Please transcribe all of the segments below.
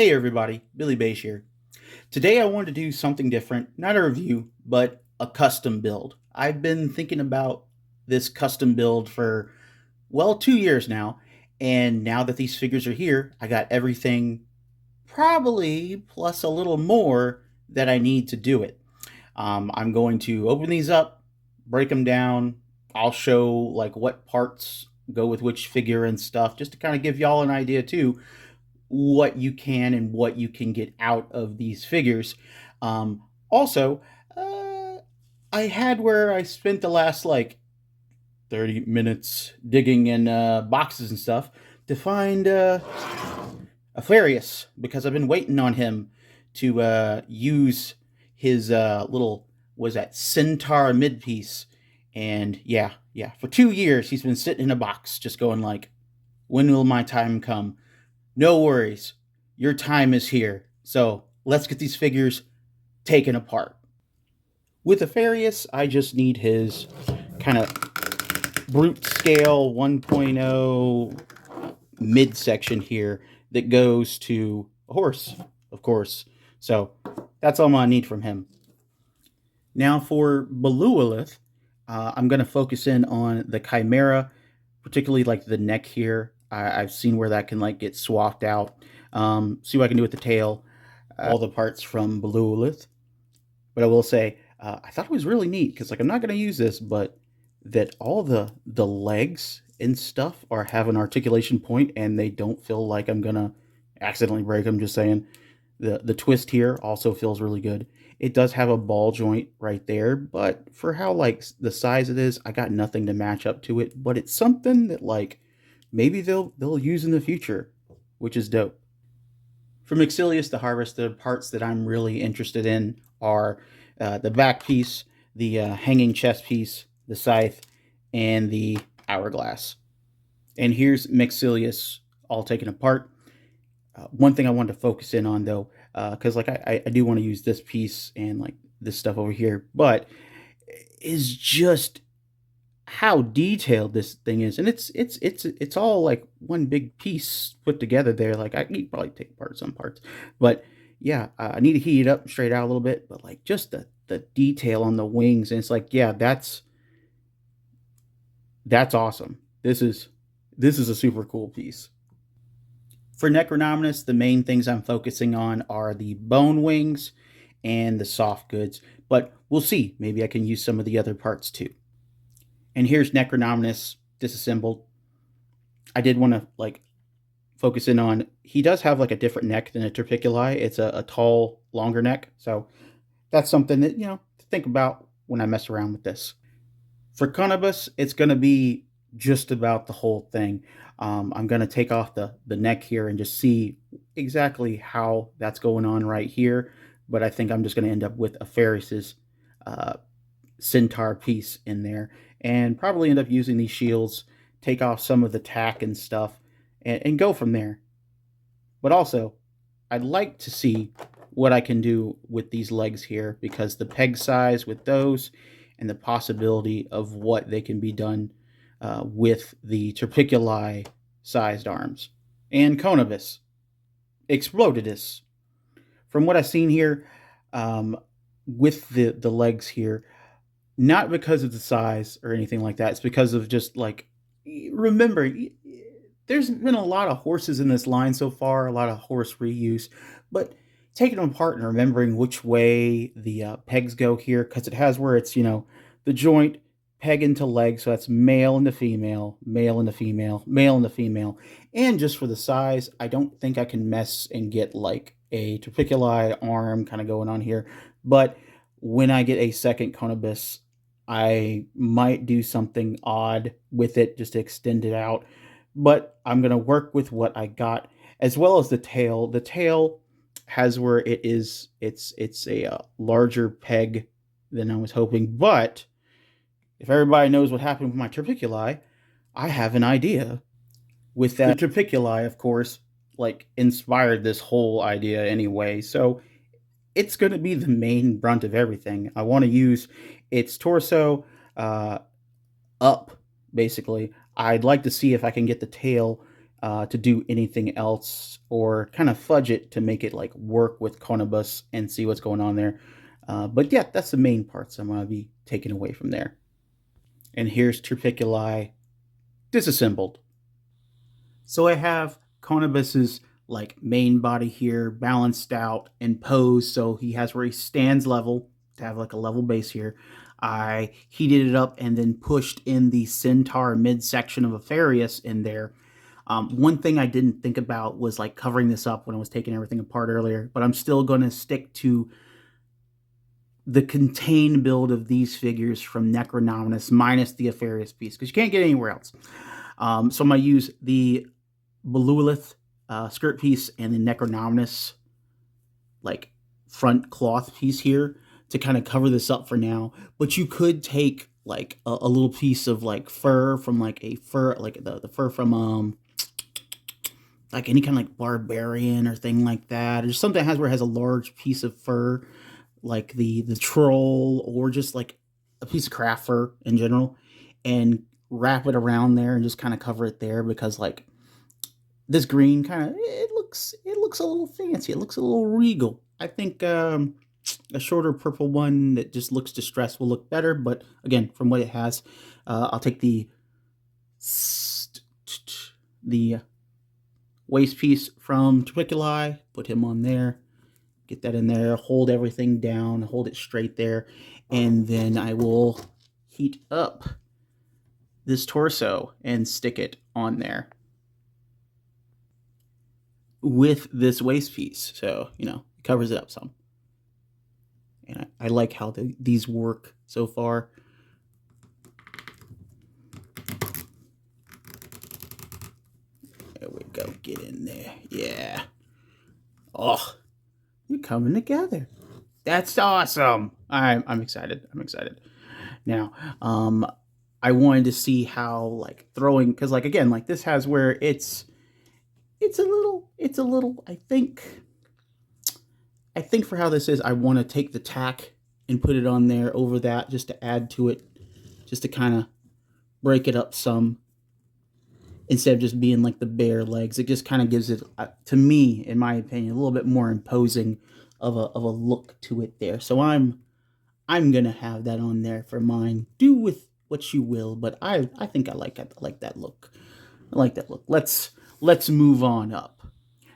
Hey everybody, Billy Beige here. Today I wanted to do something different, not a review, but a custom build. I've been thinking about this custom build for, well, 2 years now, and now that these figures are here, I got everything probably plus a little more that I need to do it. I'm going to open these up, break them down. I'll show like what parts go with which figure and stuff, just to kind of give y'all an idea too what you can and what you can get out of these figures. Also, I had where I spent the last like 30 minutes digging in boxes and stuff to find Aquarius because I've been waiting on him to use his little, was that centaur mid piece. And yeah, for 2 years he's been sitting in a box just going like, when will my time come? No worries. Your time is here. So let's get these figures taken apart. With Aquarius, I just need his kind of brute scale 1.0 midsection here that goes to a horse, of course. So that's all I'm going to need from him. Now for Beluolith, I'm going to focus in on the Chimera, particularly like the neck here. I've seen where that can like get swapped out. See what I can do with the tail, all the parts from Beluolith. But I will say, I thought it was really neat because like I'm not going to use this, but that all the legs and stuff are have an articulation point and they don't feel like I'm gonna accidentally break them. Just saying, the twist here also feels really good. It does have a ball joint right there, but for how like the size it is, I got nothing to match up to it. But it's something that like maybe they'll use in the future, which is dope. For Myxilius the Harvest, the parts that I'm really interested in are the back piece, the hanging chest piece, the scythe, and the hourglass. And here's Myxilius all taken apart. One thing I wanted to focus in on though, because like I do want to use this piece and like this stuff over here, but is just how detailed this thing is, and it's all like one big piece put together there. Like I need probably take apart some parts, but yeah, I need to heat it up and straight out a little bit. But like just the detail on the wings, and it's like yeah, that's awesome. This is a super cool piece. For Necronominus, the main things I'm focusing on are the bone wings and the soft goods, but we'll see. Maybe I can use some of the other parts too. And here's Necronominus disassembled. I did want to like focus in on, he does have like a different neck than a Turpiculi. It's a tall, longer neck. So that's something that, to think about when I mess around with this. For Conibus, it's going to be just about the whole thing. I'm going to take off the neck here and just see exactly how that's going on right here. But I think I'm just going to end up with a Ferris's centaur piece in there and probably end up using these shields, take off some of the tack and stuff, and go from there. But also, I'd like to see what I can do with these legs here because the peg size with those and the possibility of what they can be done with the Turpiculi sized arms. And Conibus, Explodidus. From what I've seen here, with the legs here, not because of the size or anything like that. It's because of just like, remember, there's been a lot of horses in this line so far, a lot of horse reuse, but taking them apart and remembering which way the pegs go here, because it has where it's, the joint peg into leg, so that's male into female, male into female, male into female. And just for the size, I don't think I can mess and get like a Turpiculi arm kind of going on here. But when I get a second Conibus, I might do something odd with it just to extend it out. But I'm going to work with what I got, as well as the tail. The tail has where it's a larger peg than I was hoping. But if everybody knows what happened with my Turpiculi, I have an idea. With that, the Turpiculi, of course, like inspired this whole idea anyway. So it's going to be the main brunt of everything. I want to use its torso up, basically. I'd like to see if I can get the tail to do anything else or kind of fudge it to make it like work with Conibus and see what's going on there. But yeah, that's the main parts I'm going to be taking away from there. And here's Turpiculi disassembled. So I have Conibus's like main body here balanced out and posed, so he has where he stands level to have like a level base here. I heated it up and then pushed in the centaur midsection of Apharius in there. One thing I didn't think about was like covering this up when I was taking everything apart earlier, but I'm still going to stick to the contained build of these figures from Necronominus minus the Apharius piece because you can't get anywhere else. So I'm going to use the Beluolith skirt piece and the Necronominus like front cloth piece here to kind of cover this up for now. But you could take like a little piece of like fur from like a fur, like the fur from like any kind of like barbarian or thing like that, or something that has where it has a large piece of fur, like the troll, or just like a piece of craft fur in general, and wrap it around there and just kind of cover it there because like this green kind of it looks a little fancy. It looks a little regal. I think a shorter purple one that just looks distressed will look better. But again, from what it has, I'll take the waist piece from Turpiculi, put him on there, get that in there, hold everything down, hold it straight there, and then I will heat up this torso and stick it on there with this waist piece. So, you know, it covers it up some. And I like how these work so far. There we go. Get in there. Yeah. Oh, you're coming together. That's awesome. I'm excited. I'm excited. Now, I wanted to see how like throwing, because like again, like this has where it's a little. I think for how this is, I want to take the tack and put it on there over that just to add to it, just to kind of break it up some instead of just being like the bare legs. It just kind of gives it, to me, in my opinion, a little bit more imposing of a look to it there. So I'm gonna have that on there for mine. Do with what you will, but I think I like it. I like that look. I like that look. Let's move on up.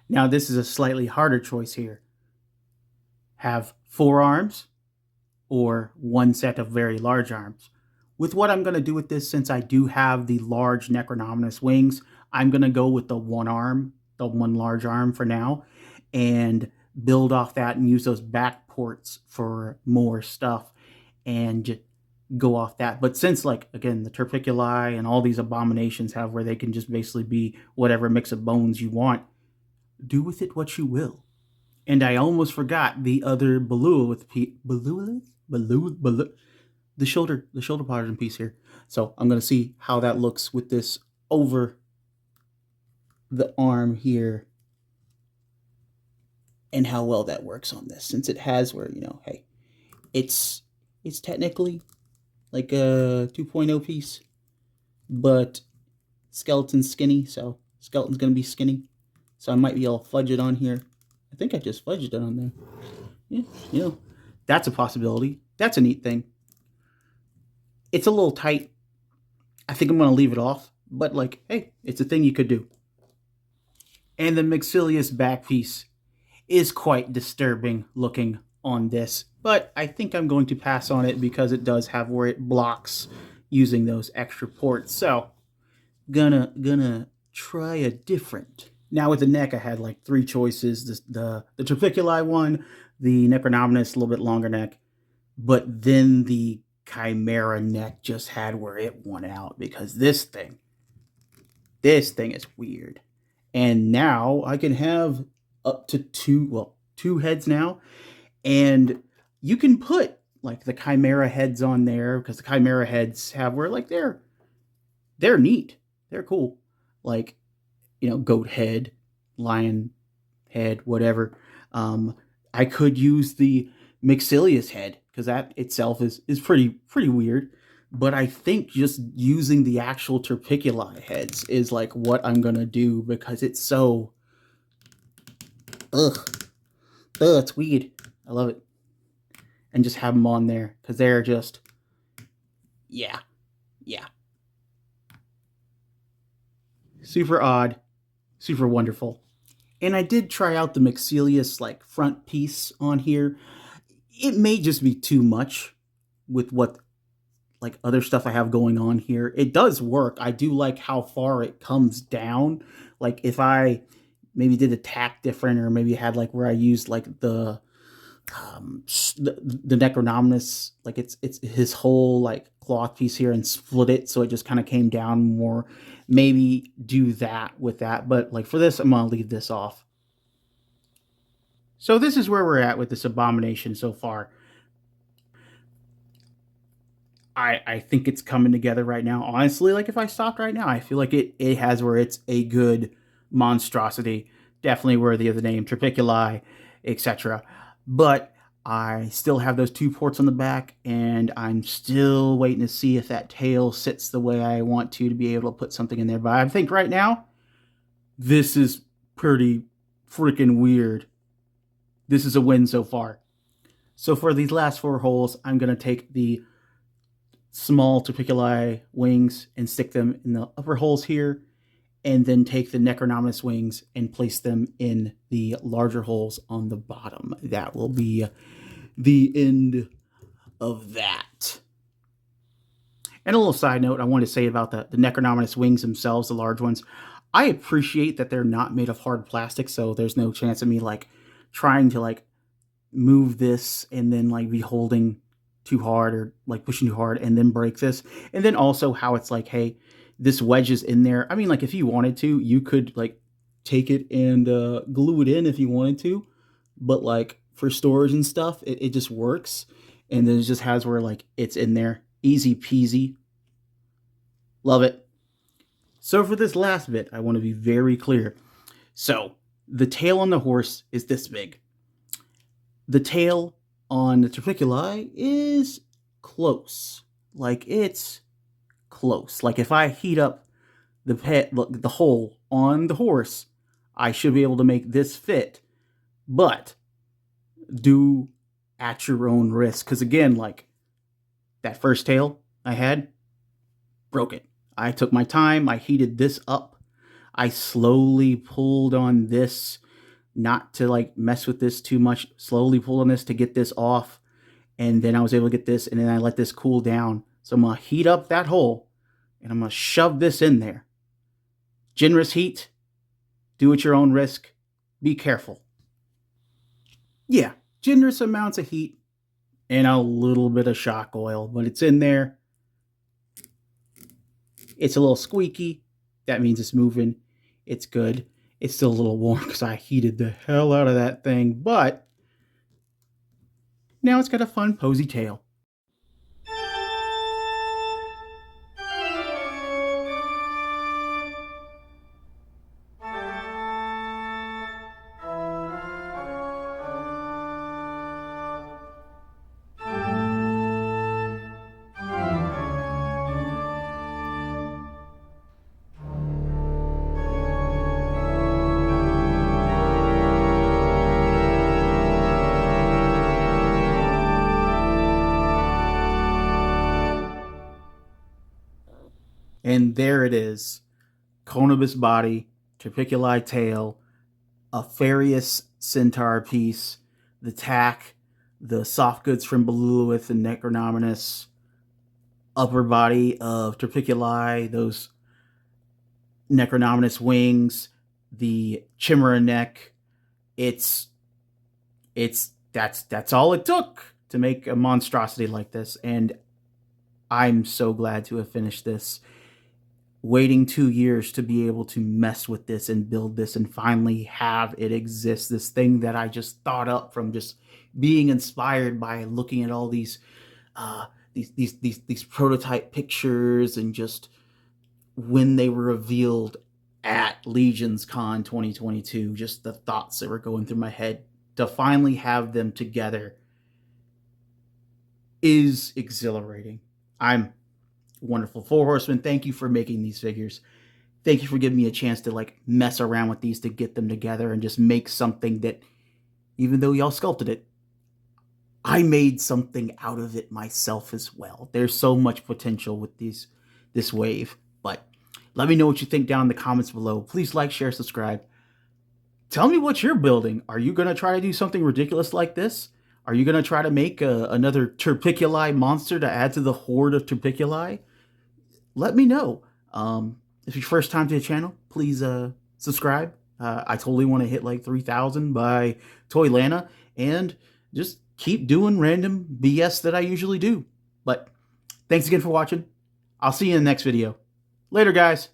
Now this is a slightly harder choice here. Have 4 arms or one set of very large arms. With what I'm going to do with this, since I do have the large Necronominus wings, I'm going to go with the one large arm for now, and build off that and use those back ports for more stuff and go off that. But since, like, again, the Turpiculi and all these abominations have where they can just basically be whatever mix of bones you want, do with it what you will. And I almost forgot the other the shoulder pattern piece here. So I'm going to see how that looks with this over the arm here and how well that works on this, since it has where, you know, hey, it's technically like a 2.0 piece, but skeleton's skinny, so skeleton's going to be skinny. So I might be able to fudge it on here. I think I just fudged it on there. Yeah, you know, that's a possibility. That's a neat thing. It's a little tight. I think I'm going to leave it off, but like, hey, it's a thing you could do. And the Myxilius back piece is quite disturbing looking on this, but I think I'm going to pass on it because it does have where it blocks using those extra ports. So, gonna try a different. Now with the neck, I had like 3 choices: the Turpiculi one, the Necronominus, a little bit longer neck, but then the Chimera neck just had where it won out because this thing is weird. And now I can have up to 2 heads now, and you can put like the Chimera heads on there because the Chimera heads have where like they're neat, they're cool, like, you know, goat head, lion head, whatever. I could use the Myxilius head because that itself is pretty weird. but I think just using the actual Turpiculi heads is like what I'm gonna do because it's so ugh, it's weird. I love it, and just have them on there because they're just yeah, yeah, super odd, super wonderful. And I did try out the Myxelius like front piece on here. It may just be too much with what like other stuff I have going on here. It does work. I do like how far it comes down. Like if I maybe did a tack different, or maybe had like where I used like the Necronominus, like it's his whole like cloth piece here, and split it so it just kind of came down more. Maybe do that with that, but like for this, I'm gonna leave this off. So this is where we're at with this abomination so far. I think it's coming together right now. Honestly, like if I stopped right now, I feel like it has where it's a good monstrosity, definitely worthy of the name Turpiculi, etc. But I still have those two ports on the back, and I'm still waiting to see if that tail sits the way I want to be able to put something in there. But I think right now, this is pretty freaking weird. This is a win so far. So for these last four holes, I'm going to take the small Turpiculi wings and stick them in the upper holes here, and then take the Necronominus wings and place them in the larger holes on the bottom. That will be the end of that. And a little side note I want to say about the Necronominus wings themselves, the large ones. I appreciate that they're not made of hard plastic, so there's no chance of me like trying to like move this and then like be holding too hard or like pushing too hard and then break this. And then also how it's like, hey, this wedge is in there. I mean, like if you wanted to, you could like take it and glue it in if you wanted to, but like for storage and stuff, it just works. And then it just has where like it's in there, easy peasy. Love it. So for this last bit, I want to be very clear. So the tail on the horse is this big. The tail on the Turpiculi is close. Like it's close. Like if I heat up the hole on the horse, I should be able to make this fit. But do at your own risk. Because again, like that first tail I had, broke it. I took my time. I heated this up. I slowly pulled on this, not to like mess with this too much. Slowly pulled on this to get this off. And then I was able to get this, and then I let this cool down. So I'm going to heat up that hole, and I'm going to shove this in there. Generous heat. Do at your own risk. Be careful. Yeah, generous amounts of heat and a little bit of shock oil, but it's in there. It's a little squeaky. That means it's moving. It's good. It's still a little warm because I heated the hell out of that thing, but now it's got a fun, posy tail. And there it is. Conibus body, Turpiculi tail, a Farius centaur piece, the tack, the soft goods from Belulowith and Necronominus, upper body of Turpiculi, those Necronominus wings, the Chimera neck. It's that's all it took to make a monstrosity like this, and I'm so glad to have finished this. Waiting 2 years to be able to mess with this and build this and finally have it exist. This thing that I just thought up from just being inspired by looking at all these prototype pictures, and just when they were revealed at Legions Con 2022, just the thoughts that were going through my head to finally have them together is exhilarating. I'm Wonderful. Four Horsemen, thank you for making these figures. Thank you for giving me a chance to like mess around with these to get them together and just make something that, even though y'all sculpted it, I made something out of it myself as well. There's so much potential with this wave. But let me know what you think down in the comments below. Please like, share, subscribe. Tell me what you're building. Are you going to try to do something ridiculous like this? Are you going to try to make another Turpiculi monster to add to the horde of Turpiculi? Let me know. If it's your first time to the channel, please subscribe. I totally want to hit like 3,000 by Toylanta, and just keep doing random BS that I usually do. But thanks again for watching. I'll see you in the next video. Later, guys.